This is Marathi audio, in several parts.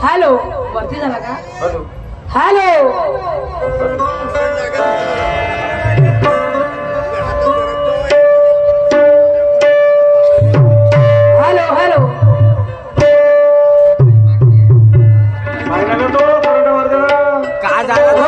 हॅलो वरती झाला का? हॅलो हॅलो हॅलो हॅलो तो काय झालं?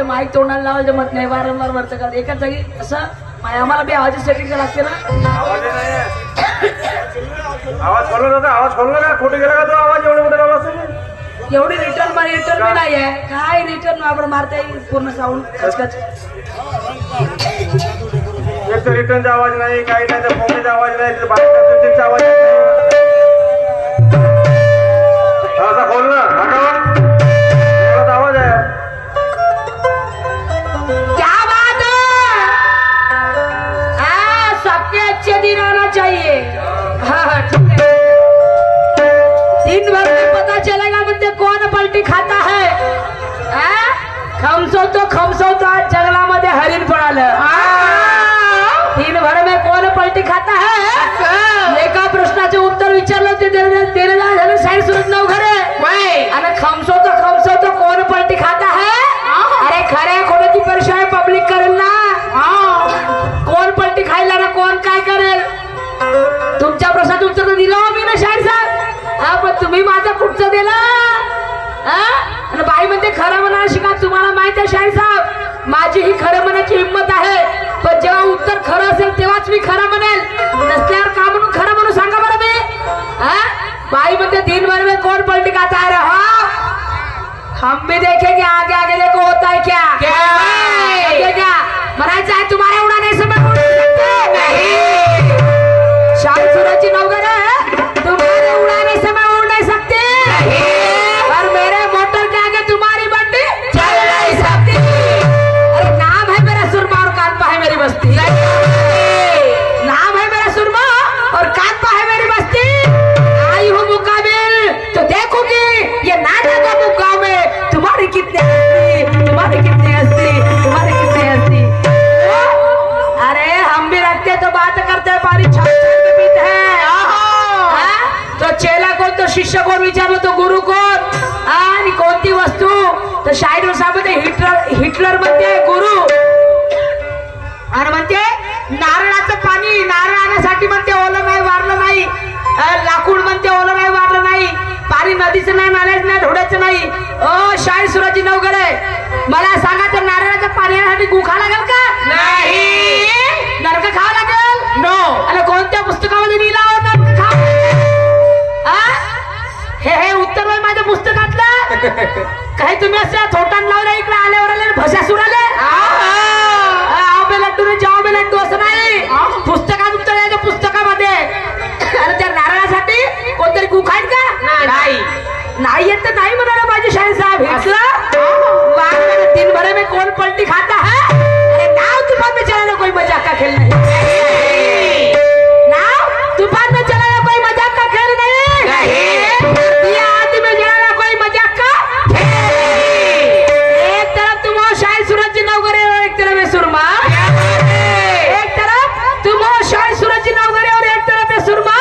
माईक तोंडाला लावायचं मत नाही वारंवार वरचं करत एकाच जागी असं आम्हाला बी आवाज सेटिंग लागते ना. आवाज खोलला होता आवाज खोलला का खोटे गेला का तो आवाज एवढे मोठे लावला असेल एवढी रिटर्न बी नाही आहे काय रिटर्न आपण मारता येईल पूर्ण साऊंड खचखच एक तर रिटर्नचा आवाज नाही काही नाही तर फोनचा आवाज नाही बाहेरचा आवाज असा खोल ना आवाज आहे. क्या बात है सबके अच्छे दिन आना चाहिए. हाँ ठीक है दिन भर में पता चलेगा मुझे कौन पलटी खाता है. खमसो तो आज जंगलामध्ये हरिण पळालं. दिन भर में कौन पलटी खाता है एका प्रश्नाचे उत्तर विचारलं ते झालं साईड सुरत नवघरे आणि खमसो तो कौन पलटी खाता है. अरे खऱ्या खोट्याची परीक्षा आहे पब्लिक करेल ना. कोण पलटी खायला ना कोण काय करेल. तुमच्या प्रश्नाचं उत्तर दिलं मी ना शाहीर साहेब. पण तुम्ही माझं कुठचं दिलं आणि बाई म्हणते खरं म्हणायला शिका. तुम्हाला माहित आहे शाहीर साहेब माझी ही खरं म्हणायची हिंमत आहे पण जेव्हा उत्तर खरं असेल तेव्हाच मी खरं म्हणेल नसल्यावर का म्हणून खरं म्हणून सांगा बरं मी. बाई म्हणते दिन भर में कौन पलटी खाता है. हम भी देखेंगे आगे आगे देखो होता है क्या क्या मनायचं आहे तुम्हाला उड़ाने समय उड़ सकते नहीं. शाम सूरज की नौकर है तुम्हारे उड़ाने समय उड़ नहीं सकते और मेरे मोटर के आगे तुम्हारी बंडी चल नहीं सकती. अरे नाम है मेरा सुरमा और कानपा है मेरी बस्ती. नाम है मेरा सुरमा और कानपा है मेरी बस्ती. आई हूँ मुकाबिल तो देखोगी ये नाटक गाँव में तुम्हारी कितनी हस्ती. अरे हम भी रखते तो बात करते हैं पानी छाप में पीते हैं. तो चेला कौन तो शिष्य कौन विचारलो तो गुरु कौन आणि कोणती वस्तू तर शाहीर साहेब हिटलर म्हणते गुरु आणि म्हणते नारळाचं पाणी नारळ आणण्यासाठी म्हणते ओलं नाही वारलं नाही. लाकूड म्हणते ओलं नाही वारलं नाही. पाणी नदीचं नाही नाल्याचं नाही ढोड्याचं नाही. शाहीर सुराजी नवघरे मला सांगा तर नारळाच्या पाण्यासाठी गुखा लागेल का नाही. नरक खावं लागेल नो. आणि कोणत्या पुस्तकामध्ये लिहिला नरक खावं. हे उत्तर आहे माझ्या पुस्तकातलं. काही तुम्ही असं थोटान लावलं इकडे आल्यावर आले भशासूर आले लड्डू जाव बे लड्डू असं नाही. पुस्तकात उत्तर आहे पुस्तकामध्ये. अरे त्या नारळासाठी कोणतरी गुखायत का नाही येत तर नाही म्हणाला पाहिजे शाहीर साहेब. दिन भर में कौन पलटी खाता है. अरे नाव तूफान में चलाना कोई मजाक का खेल नहीं. नाव तूफान में चलाना कोई मजाक का खेल नहीं. आदि में चलाना कोई मजाक का खेल. एक तरफ तुम हो शाहीर सूरज नवघरे और एक तरफ है सुरमा. एक तरफ तुम हो शाहीर सूरज नवघरे और एक तरफ है सुरमा.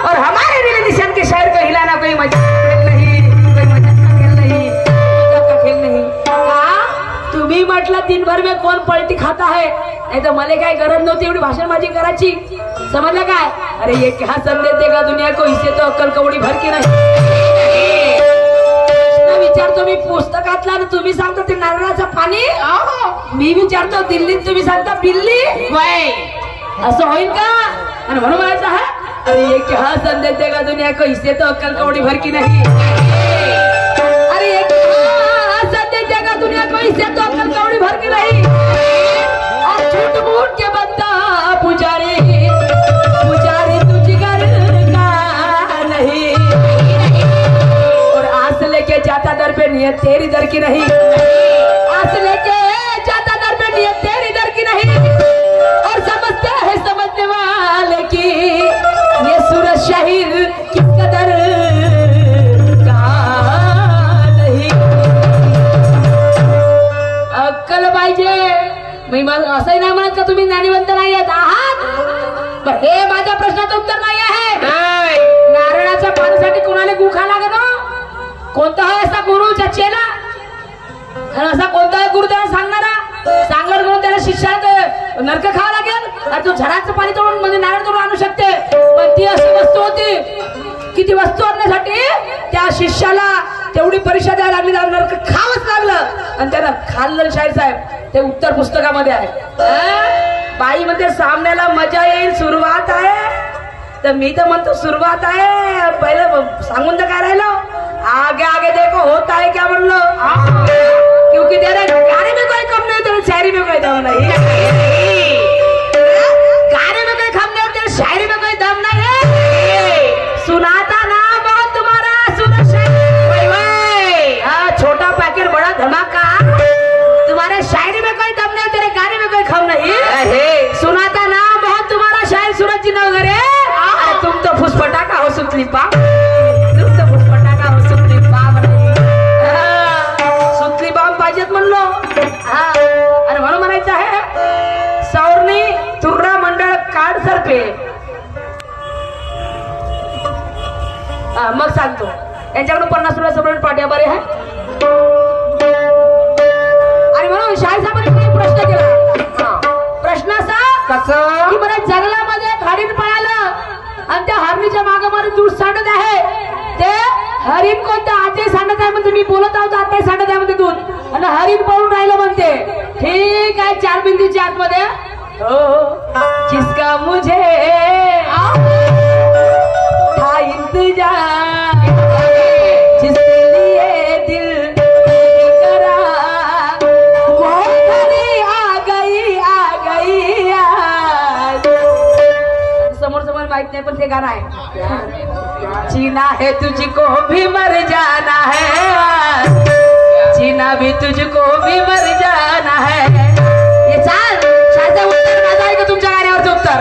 और हमारे नीले निशान के शहर को हिलाना कोई मजाक का खेल नहीं. तुम्ही म्हटलं दिन भर में कौन पलटी खाता है नाही तर मला काय गरज नव्हती एवढी भाषणबाजी करायची. समजलं काय. अरे ये क्या संदेश देगा दुनिया को इससे तो अक्कल कौड़ी भर के नहीं. विचारतो मी पुस्तकातला आणि तुम्ही सांगता ते नारळाचं पाणी. मी विचारतो दिल्लीत, तुम्ही सांगता बिल्ली. असं होईल का? आणि म्हणून म्हणायचं हा, अरे ये क्या संदेश देगा दुनिया को, इससे तो अक्कल कौड़ी भर की नहीं. अरे ये क्या संदेश देगा दुनिया को, इससे तो अक्कल कौड़ी भर की नहीं. और झूठ मूठ के बनता पुजारी, पुजारी तुझगर का नहीं. और आस लेके जाता दर पे नियत तेरी दर की नहीं. आस लेके जाता दर पे नियत तेरी दर की नहीं. और समझते हैं समझने वाले की ये सूरज शहीर किस कदर का नहीं. अक्कल पाहिजे. मी असंही नाही म्हणत का तुम्ही ज्ञानीवंत नाही आहात, पण हे माझ्या प्रश्नाचं उत्तर नाही आहे. नारळाच्या पाण्यासाठी कोणाला गुखा लागत? कोणता आहे असा गुरुचा चेला? असा कोणता आहे गुरु त्याला सांगणारा? सांगणार म्हणून त्याला शिष्यात नरक खावं लागेल. आणि तू झाडाचं पाणी तोडून म्हणजे नारळ तोडून आणू शकते, पण ती अशी वस्तू होती की ती वस्तू आणण्यासाठी त्या शिष्याला तेवढी परीक्षा द्यायला लागली, नरक खावंच लागलं. आणि त्यानं खाल्लं. शाहीर साहेब ते उत्तर पुस्तकामध्ये आहे. बाई म्हणते सामन्याला मजा येईल, सुरुवात आहे. तर मी तर म्हणतो सुरुवात आहे, पहिलं सांगून तर काय राहिलं, आगे आगे देखो होता है क्या म्हणलो. क्योंकि तेरे गाने में कोई कम नहीं, तेरे शायरी में कोई दम नहीं. गाने में कोई कम नहीं, तेरे शायरी में कोई दम नहीं है. सुनाता ना बहुत तुम्हारा सुना छोटा पैकेट बड़ा धमाका. तुम्हारे शायरी में कोई दम नहीं, तेरे गाने में कोई कम नहीं. सुनाता ना बहुत तुम्हारा शायर सूरज जी वगैरे. तुम तो फुसफटाका हो सुतली पा, तुम तो फुसफटाका हो सुतली पाम. सुतली बाम पाहिजेत म्हणलो. आणि म्हणून म्हणायचं आहे सौरणी तुर्रा मंडळ काढ सरपे. मग सांगतो यांच्याकडून 50 रुपये सबरण पाट्या बरे आहे. आणि म्हणून शाहीर साहेबांनी प्रश्न केला. प्रश्न असा की मला जंगलामध्ये हरिण पळालं आणि त्या हरणीच्या मागे दूध सांडत आहे. ते हरिण कोणतं आते सांडत आहे म्हणते, मी बोलत आहोत आते सांडत आहे म्हणते दूध, आणि हरिण पळून राहिलं म्हणते. ठीक आहे 4 बिंदूच्या आतमध्ये जिसका मुझे था इंतजार, जिसके लिए दिल करा वो घड़ी आ गई आज. समोर समोर माहित नाही पण ते गाणं आहे. जीना है तुझको भी मर जाना है, जीना भी तुझको भी मर जाना है. ये चाल शायद उत्तर माझं आहे का तुमच्या गाण्यावरचं उत्तर?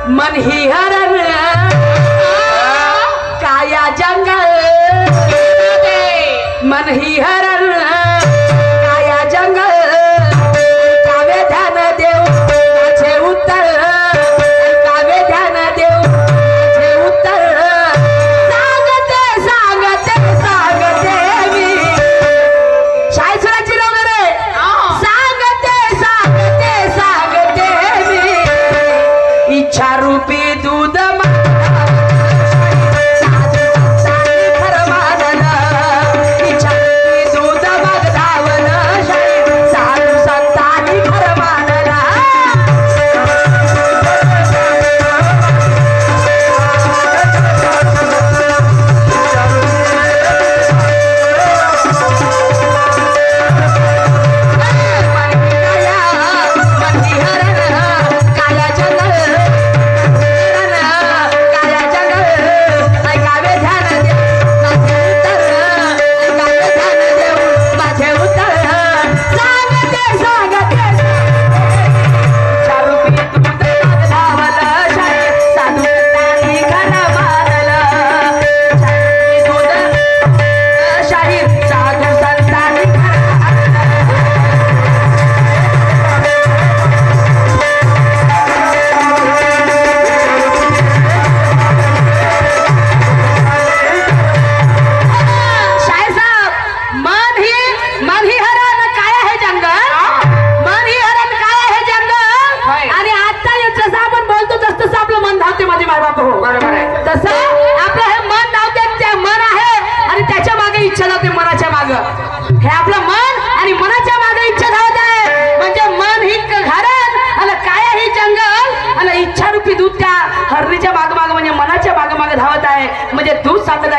मन ही हरण काया जंगल, मन ही हरण काया जंगल. कावे ध्यान देव माझे उत्तर, कावे ध्यान देव माझे उत्तर. सांगते सांगते सांगते मी शाही सुराची वगैरे. सांगते सांगते सांगते मी इच्छा रूपी दूध इच्छा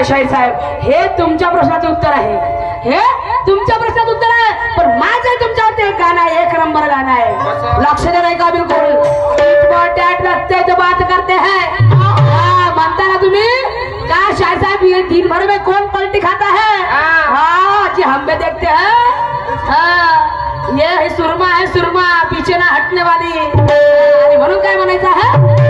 शाहीर साहेब, हे तुमच्या प्रश्नाचं उत्तर आहे. हे तुमच्या प्रश्नाचं उत्तर आहे, पण माझं तुमच्यावरती एक गाणं आहे, एक नंबर गाणं आहे. लक्ष दे नाही का बिलकुल. टॅट लगते तो बात करते हैं. म्हणता ना तुम्ही क्या शाहीर साहब ये दिन भर में कौन पलटी खाता है? हाँ जी हम भी देखते हैं. हाँ ये है सुरमा पीछे ना हटने वाली. आणि म्हणून काय म्हणायचं आहे?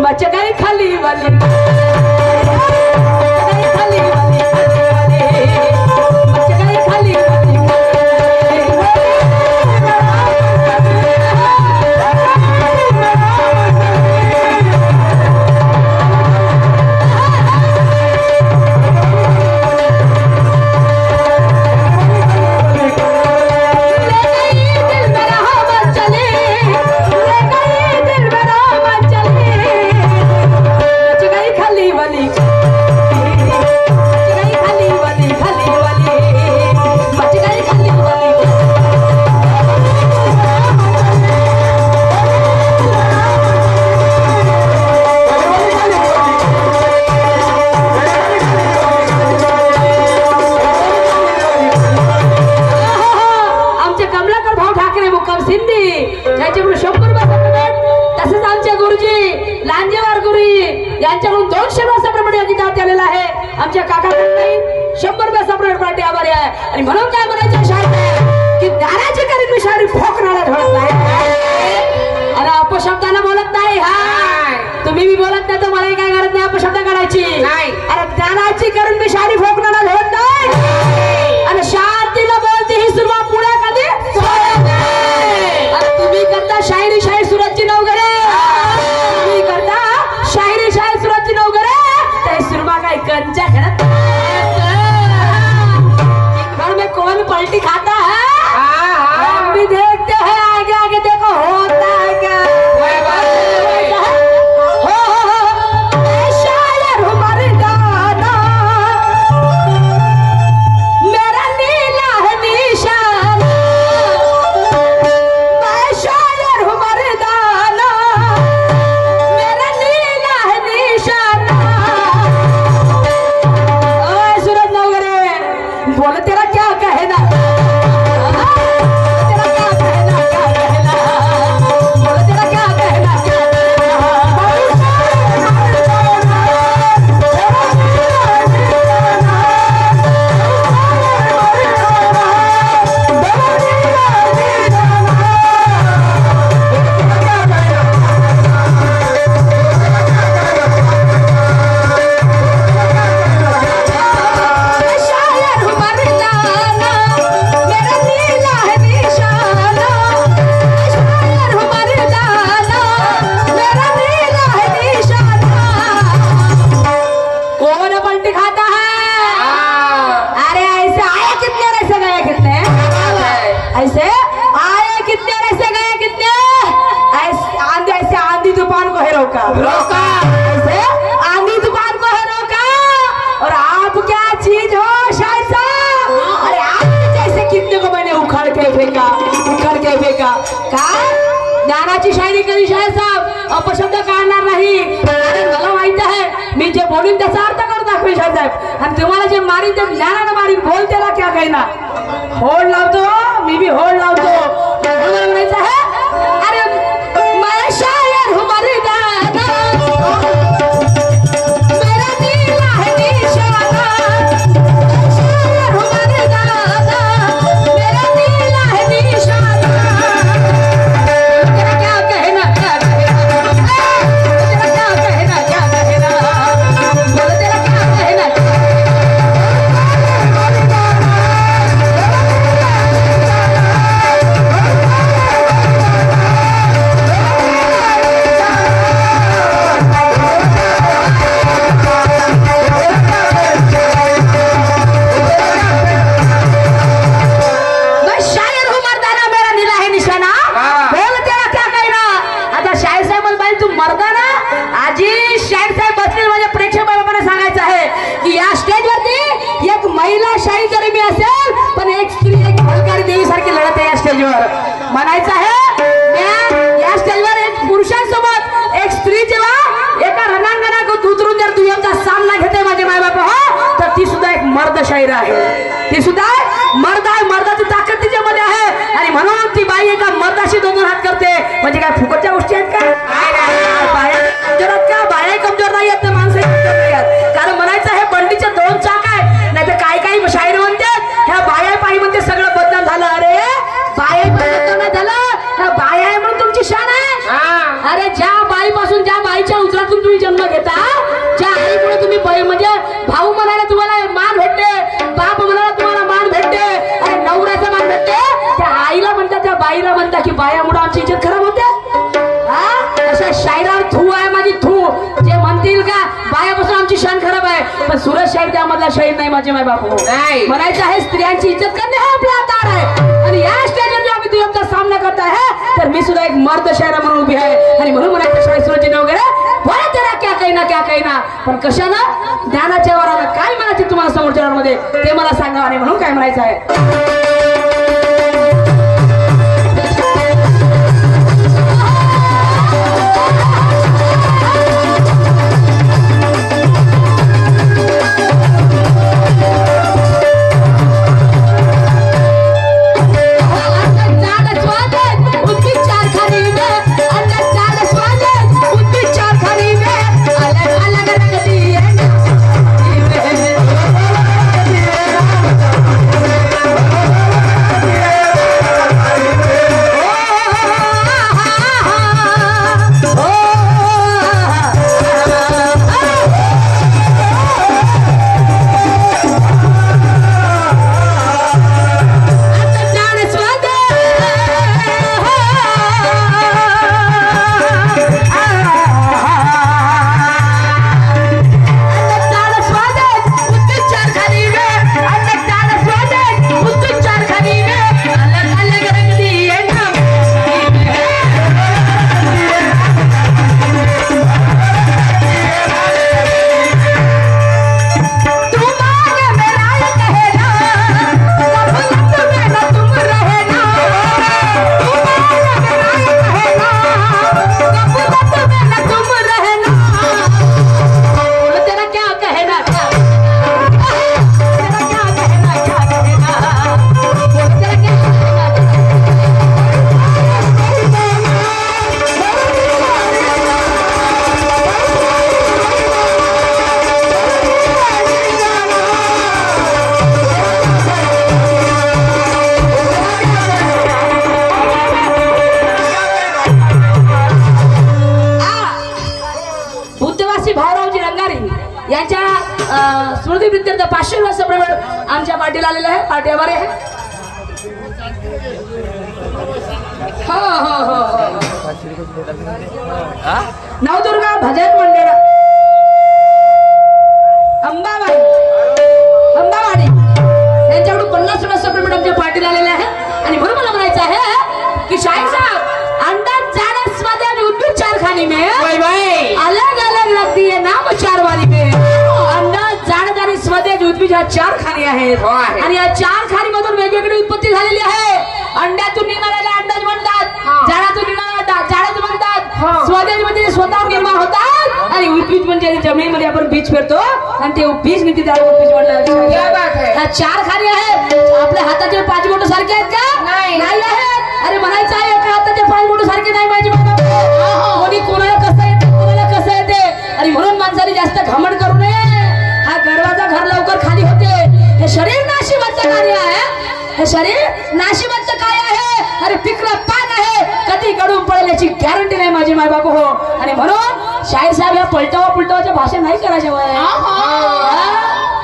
मच गई खाली वाली यांच्याकडून 200 रुपये गीतात आलेला आहे. आमच्या काकाकडून 100 रुपये सप्रमाणे आभारी आहे. आणि म्हणून काय म्हणायचं शाहीर की दाराची करीन मी शायरी फोकणाला ढळत नाही आणि अपशब्दाने बोलत नाही. हा तुम्ही बी बोलत नाही तर मलाही काय करत नाही अपशब्द काढायची. अरे दाराची करीन मी शायरी फोकणाला ढळत नाही आणि शांतीला बोलते ही सुरुवात पुढे कधी आणि तुम्ही करता शायरी शाहीर सूरजची नवगरे. तुम्ही करता शायरी शायर सूरज नवगरे ते सुरमा का कंचा खेलत घर में कौन पलटी खाता है? हम भी देखते हैं आगे आगे देखो होता है क्या. शायर हमारे गाना मेरा नीला है निशान. मैं शायर हमारे गाना मेरा नीला है निशान. ओए सूरज नवगरे बोल तेरा क्या कहना, तेरा क्या कहना, क्या कहना, बोल तेरा क्या कहना, क्या ऐसे आए कितने ऐसे गए कितने आंधी ऐसे आंधी तूफान को है रोका ऐसे आंधी तूफान को है रोका. और आप क्या चीज हो शायद साहब? अरे आप जैसे कितने को मैंने उखड़ के फेंका का ज्ञानाची शायरी कधी शायद साहेब अपशब्द काढणार नाही. मला माहित आहे मी जे बोलून त्याचा अर्थ करून दाखवेन शायद साहेब. आणि तुम्हाला जे मारीन ते ज्ञानानं मारीन. बोल त्याला क्या कहना. होड लावतो मी बी होड लावतो. मला म्हणायचं आहे अरे मैं शायर हूँ मर्दाना मेरा नीला है निशाना. शायर हूँ मर्दाना मेरा नीला है निशाना. तेरा क्या कहना, क्या कहना, तेरा क्या कहना, क्या कहना, बोलो तेरा क्या कहना. म्हणायचं आहे या स्टेजवर एक पुरुषांसोबत एक स्त्री जेव्हा एका रणांगणात उतरून जर दुय्यमचा सामना घेते माझे मायबाप हो, तर ती सुद्धा एक मर्द शाहीर आहे. ती सुद्धा मर्द आहे. मर्दाची ताकद तिच्यामध्ये आहे आणि म्हणून ती बाई एका मर्दाशी दोन हात करते. म्हणजे काय फुकटच्या गोष्टी आहेत का? बाया कमजोर आहेत का? बाया कमजोर नाही आहेत, माणसं कमजोर नाही आहेत. कारण म्हणायचं आहे बंडीचे दोन चाक आहे. नाही तर काही शाहीर म्हणतात ह्या बाया पायी म्हणते सगळं बदनाम झालं. अरे बाया बदनाम झालं, ह्या बाया आहे म्हणून तुमची शान आहे. अरे ज्या बाईपासून ज्या बाईच्या उदरातून तुम्ही जन्म घेता, ज्या आईमुळे तुम्ही म्हणजे भाऊ म्हणायला तुम्हाला मान भेटते, बाप म्हणायला तुम्हाला मान भेटते, अरे नवऱ्याचा मान भेटते, त्या आईला म्हणतात, त्या बाईला म्हणतात की बायामुळे आमची इज्जत खराब होते. अशा शायरावर थू आहे माझी थू. जे म्हणतील का बायापासून आमची शान खराब आहे, पण सुरज शाहीर त्यामधला शाहीर नाही माझे माय बापू. म्हणायचं आहे स्त्रियांची इज्जत करणे हा आपला आधार आहे. आणि या स्टेजवर जेव्हा मी दुय्यमचा सामना करत आहे तर मी सुद्धा एक मर्द शायरा म्हणून उभी आहे. आणि म्हणून म्हणायचं शाहीर सुरज वगैरे बोला तेरा क्या कहना, पण कशानं ज्ञानाच्या वरानं काय म्हणायचे तुम्हाला समोरच्या मध्ये ते मला सांगा. आणि म्हणून काय म्हणायचं आहे स्मृतीप्रित्यर्थ 500 वर्ष प्रमाण आमच्या पार्टीला आलेलं आहे. पार्टी हमारे आहे. नवदुर्गा भजन मंडळ अंबावाडी यांच्याकडून 50 वर्ष प्रमाण आमच्या पार्टीला आलेले आहे. आणि म्हणून मला म्हणायचं आहे की शाहीर साहब अंदाज जाने स्वाद आणि उद्भिद चारखानी में अलग अलग लगती है नाम चारवाली में. अंदाज जाणत आणि स्वदेश उद्भिद ह्या 4 खाणी आहेत आणि या 4 खाणी मधून वेगवेगळी उत्पत्ती झालेली आहे. अंड्यातून निघणाऱ्याला अंदाज म्हणतात, झाडातून निघणाऱ्याला झाडच म्हणतात, स्वदेश म्हणजे स्वतः निर्माण होतात आणि उद्भिद म्हणजे जमिनीमध्ये आपण बीज पेरतो आणि ते बीज निघते त्याला उद्भिद म्हणतात. ह्या 4 खाणी आहेत. आपल्या हाताचे 5 बोट सारखे आहेत का? नाही आहेत. अरे म्हणायचं आहे एका हाताचे 5 बोट सारखे नाही पाहिजे. कोणी कोणाला कसं येते, कोणाला कसं येते. आणि म्हणून माणसाने जास्त घमंड करू नये. हा गर्वाचा घर लवकर खाली होते. हे शरीर नाशिवंत कार्य आहे. हे शरीर नाशिवंत काय आहे? अरे पिकलं पान आहे, कधी गळून पडेल याची गॅरंटी नाही माझी माय बाबू हो. आणि म्हणून शाहीर साहेब या पलटावाच्या भाषा नाही करायच्या वय.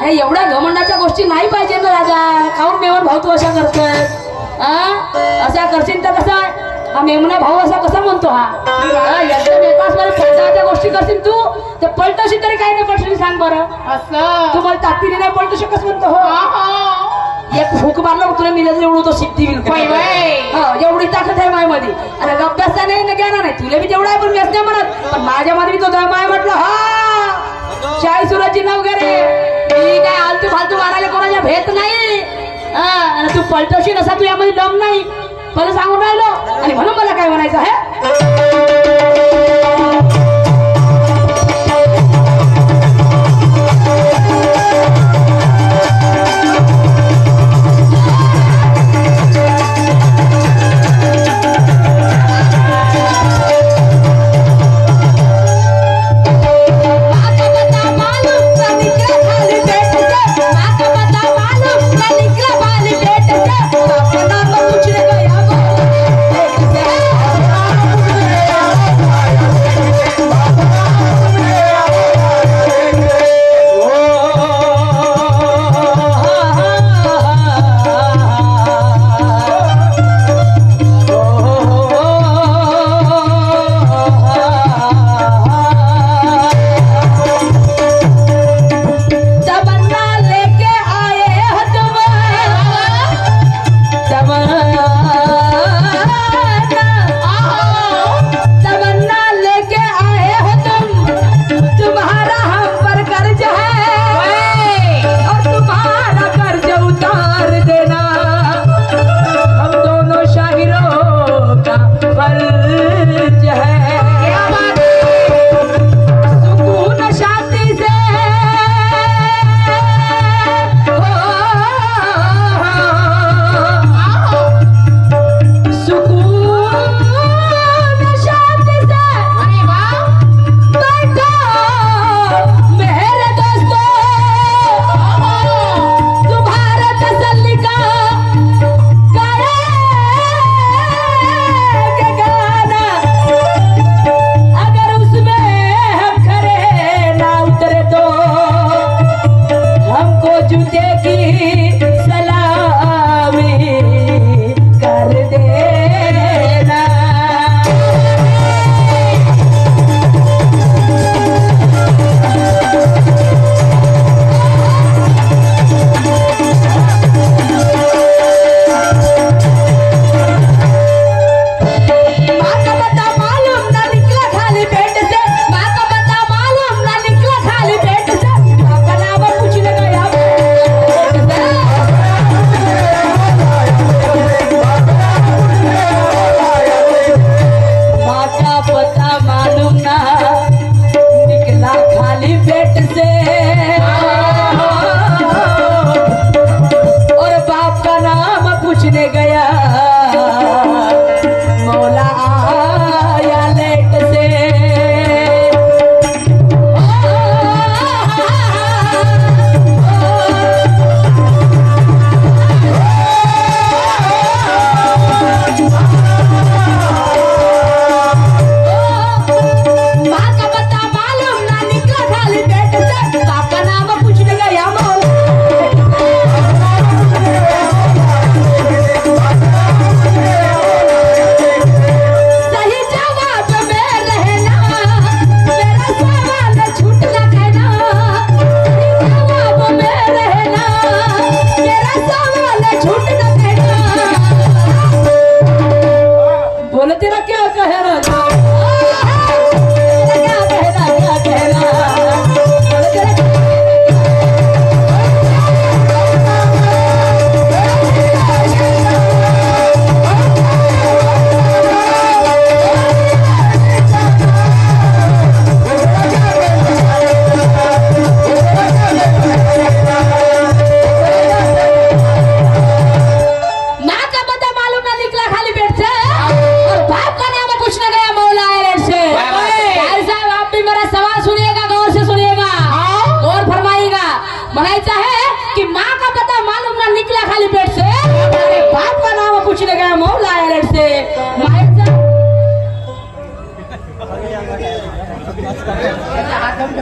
हे एवढ्या घमंडाच्या गोष्टी नाही पाहिजे ना राजा. खाऊन मेवण भाऊ तू अशा करतोय, असा करशील तर कसा हा मेमना भाऊ असा कसा म्हणतो. हा एकदम एकाच वेळेस पलटावाच्या गोष्टी करशील तू तर पलटवशील तरी काही नाही पडशील. सांग बरं तू मला ताकदीने नाही पलटू शकस म्हणतो हो. एक फूक मारलं तुला मिळालं एवढं तो सिद्धी एवढी ताकद आहे मायमध्ये. अरे अभ्यास नाही ना ज्ञान नाही तुला बी तेवढा आहे पण व्यस्त नाही म्हणत. पण माझ्यामध्ये तो माय म्हटलं हा शाहीर सुरजची नाव वगैरे मी काय आलतू फालतू मारायला कोणाच्या भेट नाही. आणि तू पलटवशील असा तू यामध्ये दम नाही. मला सांगून राहिलो आणि म्हणून मला काय म्हणायचं आहे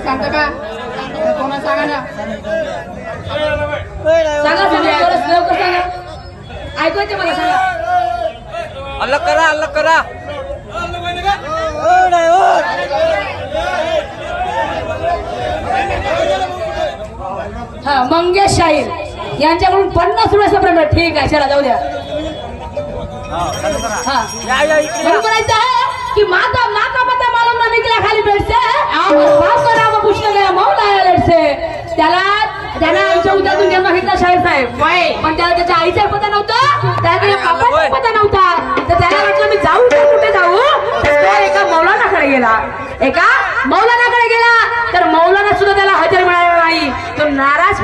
सांगता का कोणा सांगा ना सांगा सांगा थोडं लवकर सांगा ऐकवायचं मला सांगा अल्लाह करा अल्लाह करा हा मंगेश शाहीर यांच्याकडून 50 रुपयाचा पेमेंट ठीक आहे चला जाऊ द्या हा म्हणून म्हणायचं आहे कि माता माता पता मालूम ना निकला खाली पेट से बाप का नाम पूछने गया मौला आया से त्याला आईच्या उद्यातून जन्म घेतला शाहीर साहेब पण त्याला त्याच्या आईचा पता नव्हता त्याला बापाचा पता नव्हता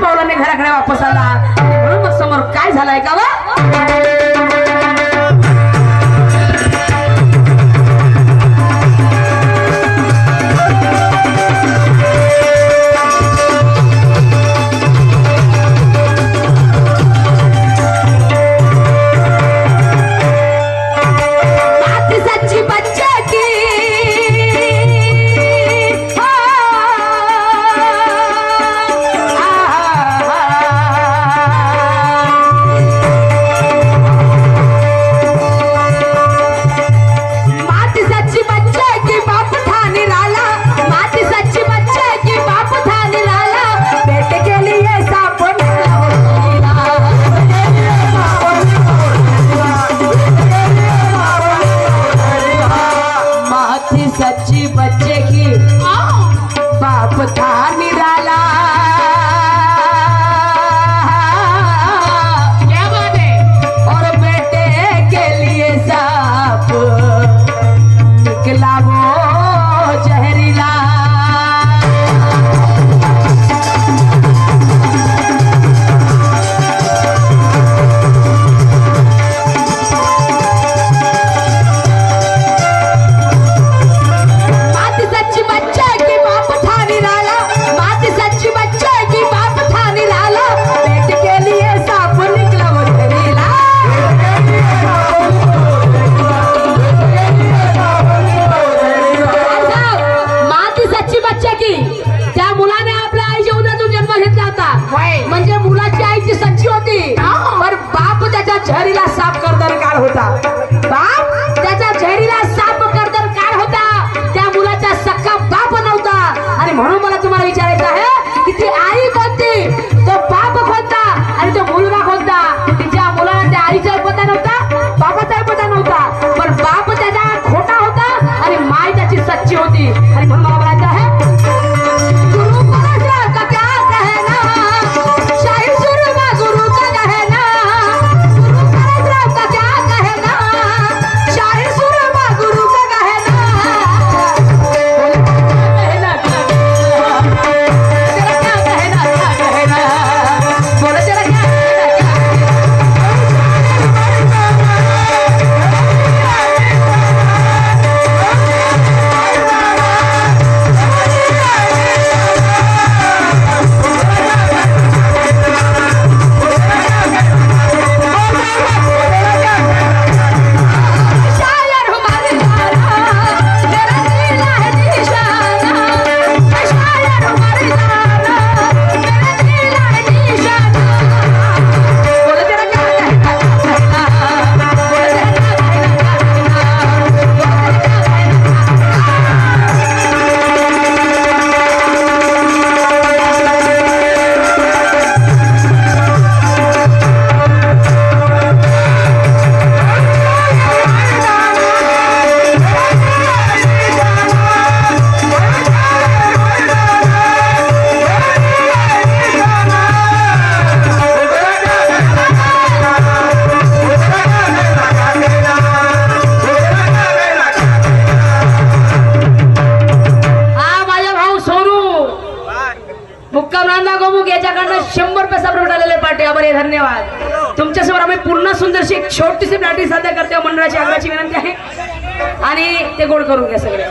पावलाने घराकडे वापस आला. म्हणून मग समोर काय झालंय का वा. सच्ची बच्चे की बाप था निराला. क्या बात है. और बेटे के लिए सांप निकला वो जहरीला. म्हणजे मुलाची आईची सच्ची होती पण बाप त्याचा झहरीला साप करदर काळ होता. बाप त्याचा झहरीला साप करदर काळ होता. त्या मुलाचा सक्का बाप नव्हता. आणि म्हणून मला तुम्हाला विचारायचं आहे की ती आई कोणती, तो बाप कोणता आणि तो मुलगा कोणता. तिच्या मुलाला त्या आईचाही पता नव्हता, बापाचाही पता नव्हता. पण बाप त्याचा खोटा होता आणि माय त्याची सच्ची होती. आणि म्हणून मला म्हणायचं आहे धन्यवाद. तुमच्यासमोर आम्ही पूर्ण सुंदरशी एक छोटीशी प्रॅक्टिस साध्य करते. मंडळाची आग्रहाची विनंती आहे आणि ते गोड करून घ्या सगळे.